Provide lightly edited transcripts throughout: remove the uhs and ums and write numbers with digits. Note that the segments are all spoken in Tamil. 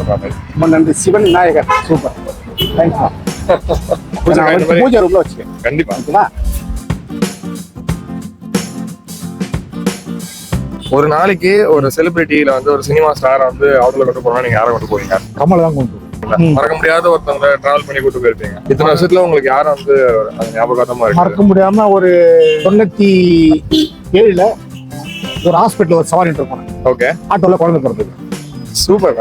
சொல்றாங்க. ரொம்ப நன்றி. சிவன் விநாயகர் சூப்பர். தேங்க்ஸ்மா. பூஜை ரூம்ல வச்சுக்கேன். கண்டிப்பா. ஒரு நாளைக்கு ஒரு செலிபிரிட்டியில வந்து ஒரு சினிமா ஸ்டார் வந்து ஆட்டோல கொண்டு போனா நீங்க யாரை கொண்டு போவீங்க? கமல் தான் கொண்டு மறக்க முடியாத ஒருத்தவங்க டிராவல் பண்ணி கூட்டு போயிருப்பீங்க. இத்தனை வருஷத்துல உங்களுக்கு யாரும் வந்து அது ஞாபகமா இருக்கு? மறக்க முடியாம ஒரு 97ல ஒரு ஹாஸ்பிட்டல் ஒரு சவாரி போனேன். ஓகே. ஆட்டோல குழந்தை பிறந்தது. சூப்பர்.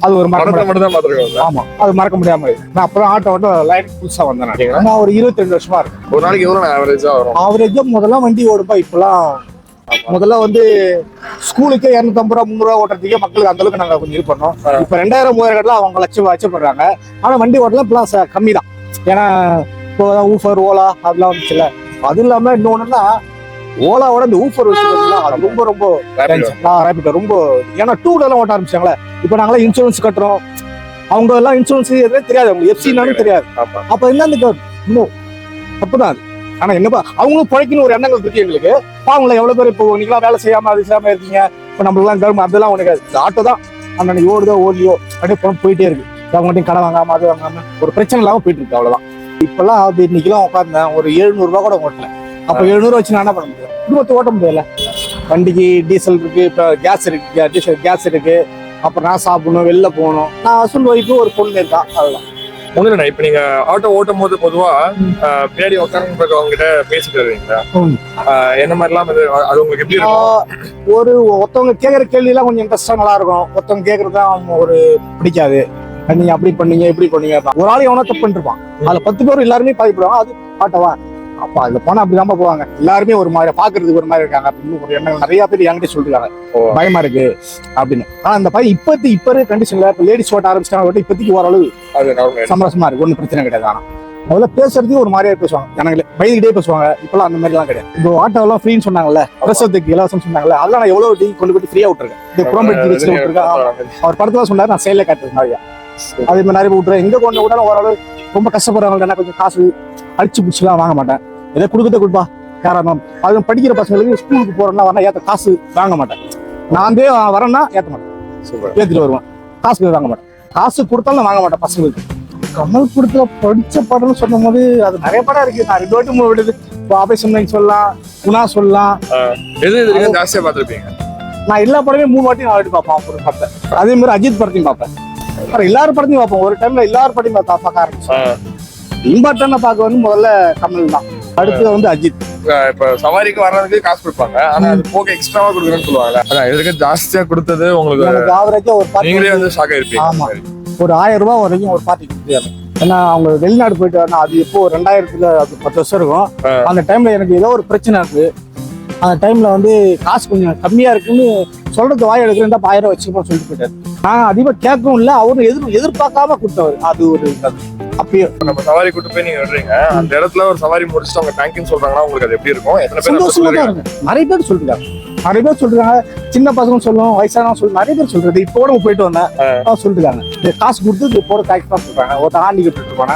அது ஒரு மட்டும் தான் பாத்துருக்கோம். ஆமா, அது மறக்க முடியாம இருக்கு. நான் அப்பதான் ஆட்டோ லைன் புதுசா வந்தேன். நான் ஒரு 22 வருஷமா இருக்கேன். ஒரு நாளைக்கு எவ்வளவு ஆவரேஜா வரும்? ஆவரேஜா முதல்ல வண்டி ஓடுப்பா. இப்பெல்லாம் முதல்ல வந்து ஸ்கூலுக்கே 250 ரூபா 300 ரூபா ஓட்டுறதுக்கே மக்களுக்கு அந்த அளவுக்கு நாங்க கொஞ்சம் இது பண்ணோம். இப்ப 2000 3000 அவங்க லட்சம் வச்சப்படுறாங்க. ஆனா வண்டி ஓட்டலாம் இப்பெல்லாம் கம்மி தான். ஏன்னா இப்போ ஊஃபர் ஓலா அதெல்லாம் வந்துச்சுல. அது இல்லாம இன்னொன்னுன்னா ஓலாவோட இந்த ஊஃபர் வச்சுருந்தா அது ரொம்ப ரொம்ப ரேபிட்டோ ரொம்ப. ஏன்னா 2 வீலர்லாம் ஓட்ட ஆரம்பிச்சாங்களே. இப்போ நாங்களாம் இன்சூரன்ஸ் கட்டுறோம். அவங்க எல்லாம் இன்சூரன்ஸ் எதுவும் தெரியாது, அவங்களுக்கு எஃப்சினாலும் தெரியாது. அப்ப என்ன இன்னும் தப்புதான் அது. ஆனா என்னப்பா அவங்களும் பிழைக்கணும் ஒரு எண்ணங்கள் இருக்கு எங்களுக்கு. பாவங்கள எவ்வளவு பேர் இப்போ நீங்களாம் வேலை செய்யாம அது செய்யாம இருக்கீங்க. இப்போ நம்மளாம் கவர்மெண்ட் அதெல்லாம் உனக்கு ஆட்டோ தான் அன்னைக்கு ஓடுதோ ஓடலையோ அப்படியே போயிட்டே இருக்கு. அவங்கள்ட்டையும் கடை வாங்காம அது வாங்காம ஒரு பிரச்சனை இல்லாம போயிட்டு இருக்கு. அவ்வளவுதான். இப்பெல்லாம் அது இன்னைக்கெல்லாம் உட்காந்தேன் ஒரு 700 ரூபா கூட ஓட்டல. அப்ப 700 வச்சு நான் என்ன பண்ண முடியும்? குடும்பத்தை ஓட்ட முடியல. வண்டிக்கு டீசல் இருக்கு, இப்போ கேஸ் இருக்கு, கேஸ் இருக்கு. அப்புறம் நான் சாப்பிடணும், வெளில போகணும். நான் ஹஸ்பண்ட் ஒய்ஃபு ஒரு பொண்ணு இருக்கா. அதுதான் ஒண்ணு. இப்ப நீங்க ஆட்டோ ஓட்டும் போது பொதுவா பின்னாடி உட்கார்ந்து அவங்க கிட்ட பேசிட்டு வருவீங்களா? என்ன மாதிரி எல்லாம் அது உங்களுக்கு எப்படி இருக்கும்? ஒருத்தவங்க கேட்கற கேள்வி எல்லாம் கொஞ்சம் இன்ட்ரெஸ்டா நல்லா இருக்கும். ஒருத்தவங்க கேட்கறதுதான் ஒரு பிடிக்காது. நீங்க அப்படி பண்ணீங்க இப்படி பண்ணீங்க. ஒரு ஆள் எவனோ தப்பு பண்ணிருப்பான். அதுல 10 பேர் எல்லாருமே பாதிப்படுவாங்க. அது ஆட்டோவா அப்ப அதுல போனா அப்படிதான் போவாங்க. எல்லாருமே ஒரு மாதிரி பாக்குறதுக்கு ஒரு மாதிரி இருக்காங்க அப்படின்னு ஒரு எண்ணம் நிறைய பேர் என்கிட்ட சொல்லிருக்காங்க. பயமா இருக்கு அப்படின்னு. ஆனா அந்த பையன் இப்ப இருக்க கண்டிஷன்ல இப்ப லேடிஸ் ஓட்ட ஆரம்பிச்சிட்டாங்க. இப்போதைக்கு ஓரளவு சமரசமா இருக்கு. ஒன்னும் பிரச்சனை கிடையாது. ஆனா முதல்ல பேசுறதுக்கு ஒரு மாதிரியா பேசுவாங்க. ஜனங்களே பயந்துகிட்டே பேசுவாங்க. இப்பெல்லாம் அந்த மாதிரி எல்லாம் கிடையாது. இப்போ ஆட்டோ எல்லாம் ஃப்ரீன்னு சொன்னாங்கல்ல, பிரசவத்துக்கு இலவசம் சொன்னாங்கல்ல, அதெல்லாம் நான் எவ்வளவு கொண்டு போய் ஃப்ரீயா விட்டுருக்கேன். இந்த புறம்பெட்டி விட்டுருக்கேன். அவர் படத்துல சொன்னாரு, நான் செயல காட்டுறது நிறையா. அதே மாதிரி நிறைய விட்டுறேன். எங்க கொண்டு விட்டாலும் ஓரளவு ரொம்ப கஷ்டப்படுறவங்க கொஞ்சம் காசு அடிச்சு பிடிச்சிலாம் வாங்க மாட்டேன். எதை கொடுக்கறத கொடுப்பா யாராலும். அது படிக்கிற பசங்களுக்கு ஸ்கூலுக்கு போறேன்னா வரனா ஏத்த காசு வாங்க மாட்டேன். நான் வரேன்னா ஏத்த மாட்டேன், ஏத்துட்டு வருவேன். காசு வாங்க மாட்டேன். காசு கொடுத்தாலும் வாங்க மாட்டேன் பசங்களுக்கு. கமல் கொடுத்துல படிச்ச படம்னு சொல்லும் போது அது நிறைய படம் இருக்கு. நான் 2 வாட்டி 3 விடுது. இப்போ ஆபேசம் சொல்லலாம், குணா சொல்லலாம். ஜாஸ்தியா பாத்துருப்பீங்க. நான் எல்லா படமே 3 வாட்டி 4 வாட்டி பார்ப்பேன் பார்ப்பேன். அதே மாதிரி அஜித் படத்தையும் பார்ப்பேன். அப்புறம் எல்லாரும் படத்தையும் பார்ப்போம். ஒரு டைம்ல எல்லாரும் படத்தையும் பார்க்க ஆரம்பிச்சேன். இம்பார்ட்டன்டா பார்க்க வந்து முதல்ல கமல் தான், அடுத்து வந்து அஜித். இப்ப சவாரிக்கு வர்றதுக்கு காசு கொடுப்பாங்க, ஆனா அது போக எக்ஸ்ட்ராவா கொடுக்குறேன்னு சொல்லுவாங்க. அதான் இதுக்கு ஜாஸ்தியா கொடுத்தது உங்களுக்கு ஆவரேஜா ஒரு பார்ட்டி நீங்களே வந்து ஷாக் ஆயிருப்பீங்க. ஆமா, ஒரு 1000 ரூபாய் வரைக்கும் ஒரு பார்ட்டி கொடுத்தாங்க. ஏன்னா அவங்க வெளிநாடு போயிட்டு வரணும். அது எப்போ 2000த்துல அது 10 வருஷம் இருக்கும். அந்த டைம்ல எனக்கு ஏதோ ஒரு பிரச்சனை இருக்கு. அந்த டைம்ல வந்து காசு கொஞ்சம் கம்மியா இருக்குன்னு சொல்றது வாய் எடுக்கிறேன். 1000 வச்சுக்கோ சொல்லிட்டு போயிட்டாரு. நான் அதிகமா கேட்கவும் இல்லை. அவரும் எதிர்பார்க்காம கொடுத்தவர். அது ஒரு அப்பயே நம்ம சவாரி கூட்டு போய் நீங்க விடுறீங்க. அந்த இடத்துல ஒரு சவாரி முடிச்சுட்டு அவங்க தேங்க்யூ சொல்றாங்கன்னா உங்களுக்கு அது எப்படி இருக்கும்? எத்தனை பேர் சந்தோஷமா தான் இருக்கு. நிறைய பேர் சொல்லிருக்காங்க. சின்ன பசங்க சொல்லுவோம், வயசானவங்க சொல்லுவோம். நிறைய பேர் சொல்றது. இப்போ நம்ம போயிட்டு வந்தேன் சொல்லிருக்காங்க. காசு கொடுத்து போட தேங்க்ஸ் தான் சொல்றாங்க. ஒருத்தர் ஆண்டி கிட்டு இருப்பாங்க,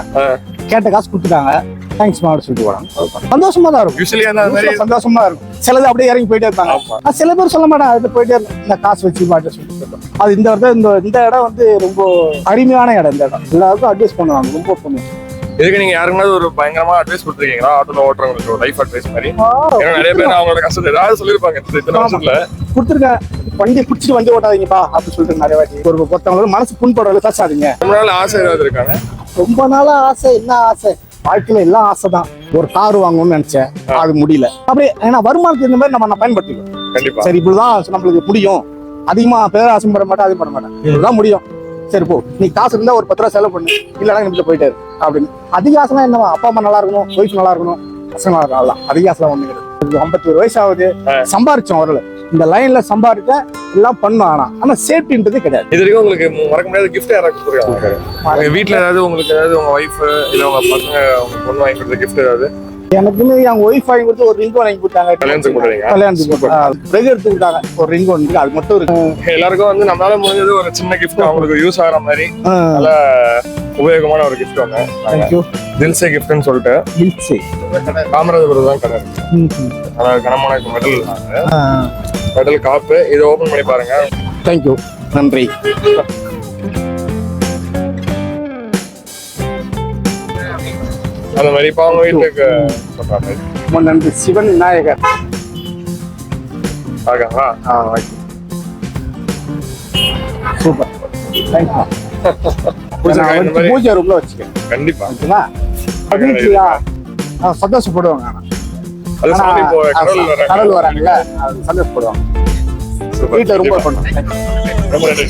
கேட்ட காசு கொடுத்துட்டாங்க, தேங்க்ஸ் மாடு சொல்லிட்டு போறாங்க. சந்தோஷமா தான் இருக்கும். சந்தோஷமா இருக்கும். சிலது அப்படியே இறங்கி போயிட்டே இருப்பாங்க. சில பேர் சொல்ல மாட்டாங்க, அது போயிட்டே இருக்கும். இந்த காசு வச்சு பாட்டு சொல்லிட்டு அது இந்த இடம் வந்து ரொம்ப அருமையான இடம். இந்த இடம் எல்லாருக்கும் அட்வைஸ் பண்ணுவாங்க. ரொம்ப பண்ணுவாங்க. இதுக்கு நீங்க யாருக்குனாவது ஒரு பயங்கரமா அட்வைஸ் கொடுத்துருக்கீங்களா? ஆட்டோல ஓட்டுறவங்களுக்கு ஒரு லைஃப் அட்வைஸ் மாதிரி. நிறைய பேர் அவங்களோட கஷ்டத்தை ஏதாவது சொல்லிருப்பாங்க இத்தனை வருஷத்துல. கொடுத்துருக்கேன். வண்டியை பிடிச்சிட்டு வண்டி ஓட்டாதீங்கப்பா அப்படின்னு சொல்லிட்டு நிறைய வாட்டி. ஒருத்தவங்களுக்கு மனசு புண்படுறது பேசாதீங்க. ரொம்ப நாள் ஆசை ஏதாவது இருக்காங்க? ரொம்ப நாளா ஆசை. என்ன ஆசை? வாழ்க்கையில எல்லாம் ஆசை தான். ஒரு கார் வாங்கணும்னு நினைச்சேன், அது முடியல. அப்படியே ஏன்னா வருமானத்துக்கு இந்த மாதிரி நம்ம பயன்படுத்திக்கலாம். கண்டிப்பா. சரி, இப்படிதான் நம்மளுக்கு முடியும். அதிகமா பேர ஆசைப்பட மாட்டேன், அது பண்ண மாட்டேன். இப்படிதான் முடியும். சரி போ, நீ காசு இருந்தா ஒரு 10 ரூபா செலவு பண்ணு, இல்லைன்னா நிமிஷம் போயிட்டாரு அப்படின்னு. அதிக ஆசைனா என்னவா? அப்பா அம்மா நல்லா இருக்கணும், ஒய்ஃப் நல்லா இருக்கணும், பசங்க நல்லா இருக்கணும். அதான் அதிக ஆசை ஒண்ணு கிடையாது. 51 வயசு ஆகுது, சம்பாரிச்சோம் வரல. இந்த லைன்ல சம்பாதிக்க எல்லாம் பண்ணும். ஆனா சேஃப்டின்றது கிடையாது. இது வரைக்கும் உங்களுக்கு மறக்க முடியாத கிஃப்ட் யாராவது கொடுத்துருக்காங்க? வீட்டுல ஏதாவது உங்களுக்கு ஏதாவது உங்க ஒய்ஃப் இல்ல உங்க பசங்க உங்க பொண்ணு வாங்கி கொடுத்த கிஃப்ட் ஏதாவது? எனக்குன்னு என் ஒய்ஃப் வாங்கி கொடுத்து ஒரு ரிங் வாங்கி கொடுத்தாங்க. கல்யாணத்துக்கு எடுத்துக்கிட்டாங்க. ஒரு ரிங் ஒன்று, அது மட்டும் இருக்கு. எல்லாருக்கும் வந்து நம்மளால முடிஞ்சது ஒரு சின்ன கிஃப்ட் அவங்களுக்கு யூஸ் ஆகிற மாதிரி நல்ல உபயோகமான ஒரு கிஃப்ட் ஒன்று. தேங்க்யூ. தில்சே கிஃப்ட்னு சொல்லிட்டு காமராஜபுரம் தான் கடை. அதாவது கனமான மெடல் காப்பு. இதை ஓபன் பண்ணி பாருங்க. தேங்க்யூ, நன்றி. அந்த மாதிரி இப்போ அவங்க வீட்டுக்கு சொல்ற மாதிரி ரொம்ப நன்றி. சிவன் விநாயகர். ஆகாங்களா? சூப்பர். தேங்க்யூ. இந்த மாதிரி பூஜை ரூம்ல வச்சுக்கேன். கண்டிப்பா ஓகேவா? வீட்லயா சந்தோஷப்படுவாங்க. அது சாமி இப்போ கடல் வராங்கல்ல, அது சந்தோஷப்படுவாங்க. சூப்பர். வீட்டுல ரொம்ப பண்ணுவோம். ரொம்ப நன்றி.